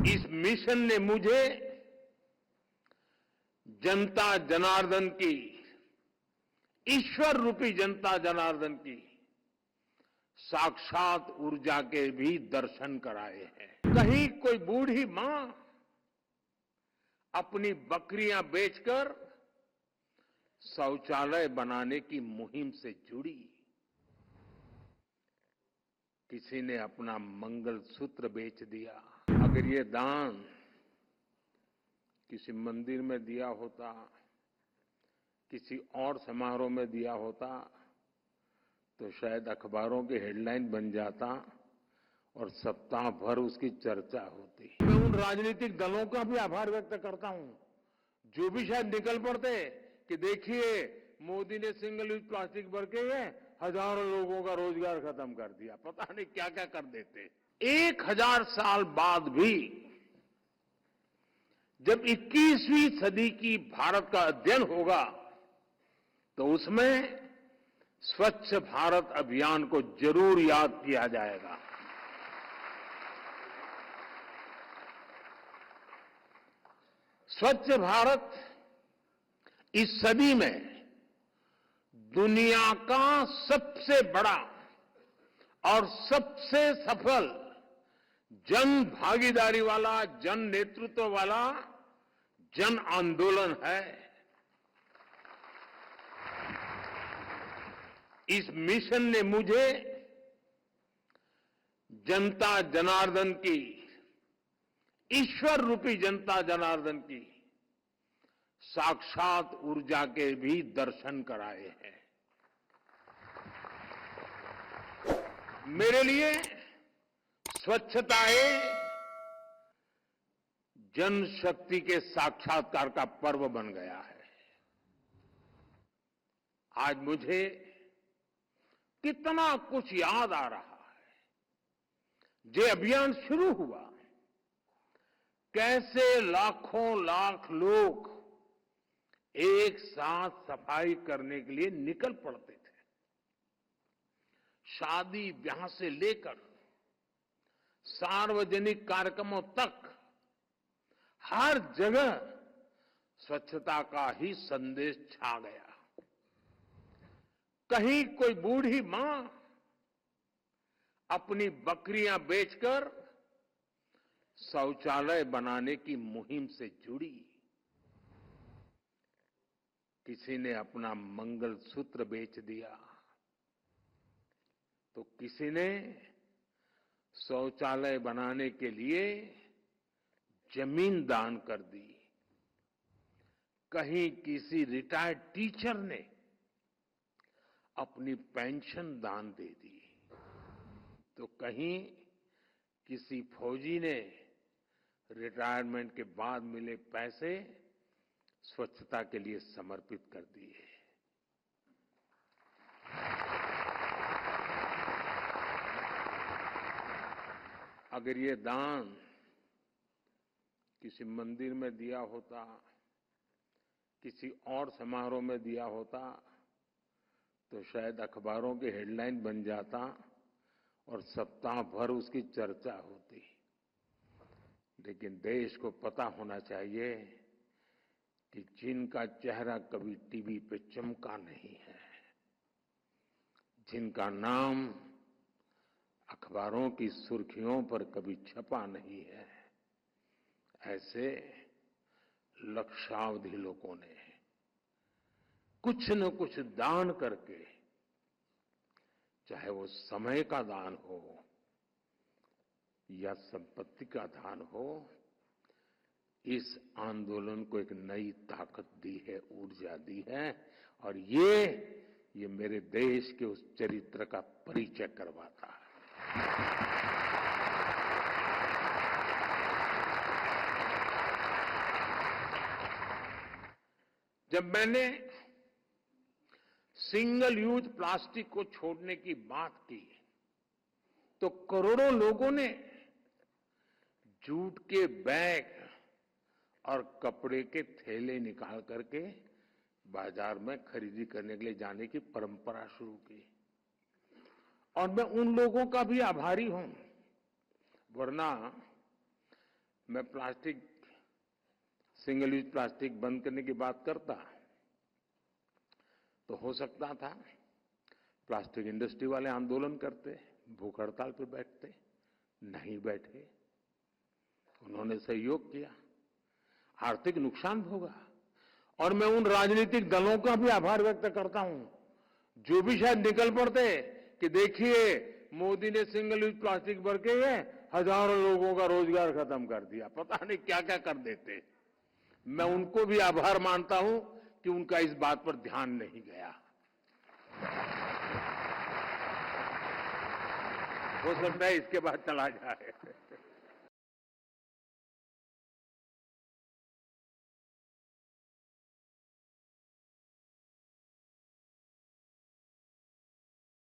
इस मिशन ने मुझे जनता जनार्दन की, ईश्वर रूपी जनता जनार्दन की साक्षात ऊर्जा के भी दर्शन कराए हैं। कहीं कोई बूढ़ी मां अपनी बकरियां बेचकर शौचालय बनाने की मुहिम से जुड़ी, किसी ने अपना मंगलसूत्र बेच दिया। अगर ये दान किसी मंदिर में दिया होता, किसी और समारोह में दिया होता, तो शायद अखबारों की हेडलाइन बन जाता और सप्ताह भर उसकी चर्चा होती। मैं उन राजनीतिक दलों का भी आभार व्यक्त करता हूं जो भी शायद निकल पड़ते कि देखिए मोदी ने सिंगल यूज प्लास्टिक भर के हजारों लोगों का रोजगार खत्म कर दिया, पता नहीं क्या क्या कर देते। 1000 साल बाद भी जब 21वीं सदी की भारत का अध्ययन होगा तो उसमें स्वच्छ भारत अभियान को जरूर याद किया जाएगा। स्वच्छ भारत इस सदी में दुनिया का सबसे बड़ा और सबसे सफल जन भागीदारी वाला, जन नेतृत्व वाला जन आंदोलन है। इस मिशन ने मुझे जनता जनार्दन की, ईश्वर रूपी जनता जनार्दन की साक्षात ऊर्जा के भी दर्शन कराए हैं। मेरे लिए स्वच्छता जनशक्ति के साक्षात्कार का पर्व बन गया है। आज मुझे कितना कुछ याद आ रहा है। ये अभियान शुरू हुआ, कैसे लाखों लाख लोग एक साथ सफाई करने के लिए निकल पड़ते थे। शादी ब्याह से लेकर सार्वजनिक कार्यक्रमों तक हर जगह स्वच्छता का ही संदेश छा गया। कहीं कोई बूढ़ी मां अपनी बकरियां बेचकर शौचालय बनाने की मुहिम से जुड़ी, किसी ने अपना मंगलसूत्र बेच दिया, तो किसी ने शौचालय बनाने के लिए जमीन दान कर दी। कहीं किसी रिटायर्ड टीचर ने अपनी पेंशन दान दे दी, तो कहीं किसी फौजी ने रिटायरमेंट के बाद मिले पैसे स्वच्छता के लिए समर्पित कर दिए। अगर ये दान किसी मंदिर में दिया होता, किसी और समारोह में दिया होता, तो शायद अखबारों की हेडलाइन बन जाता और सप्ताह भर उसकी चर्चा होती। लेकिन देश को पता होना चाहिए कि जिनका चेहरा कभी टीवी पे चमका नहीं है, जिनका नाम अखबारों की सुर्खियों पर कभी छपा नहीं है, ऐसे लक्षावधि लोगों ने कुछ न कुछ दान करके, चाहे वो समय का दान हो या संपत्ति का दान हो, इस आंदोलन को एक नई ताकत दी है, ऊर्जा दी है। और ये मेरे देश के उस चरित्र का परिचय करवाता है। जब मैंने सिंगल यूज प्लास्टिक को छोड़ने की बात की, तो करोड़ों लोगों ने जूट के बैग और कपड़े के थैले निकाल करके बाजार में खरीदी करने के लिए जाने की परंपरा शुरू की। और मैं उन लोगों का भी आभारी हूं, वरना मैं प्लास्टिक, सिंगल यूज प्लास्टिक बंद करने की बात करता तो हो सकता था प्लास्टिक इंडस्ट्री वाले आंदोलन करते, भूख हड़ताल पे बैठते, नहीं बैठे। उन्होंने सहयोग किया, आर्थिक नुकसान भोगा। और मैं उन राजनीतिक दलों का भी आभार व्यक्त करता हूं जो भी शायद निकल पड़ते कि देखिए मोदी ने सिंगल यूज प्लास्टिक भर के हजारों लोगों का रोजगार खत्म कर दिया, पता नहीं क्या क्या कर देते। मैं उनको भी आभार मानता हूं कि उनका इस बात पर ध्यान नहीं गया। हो सकता है इसके बाद चला जाए।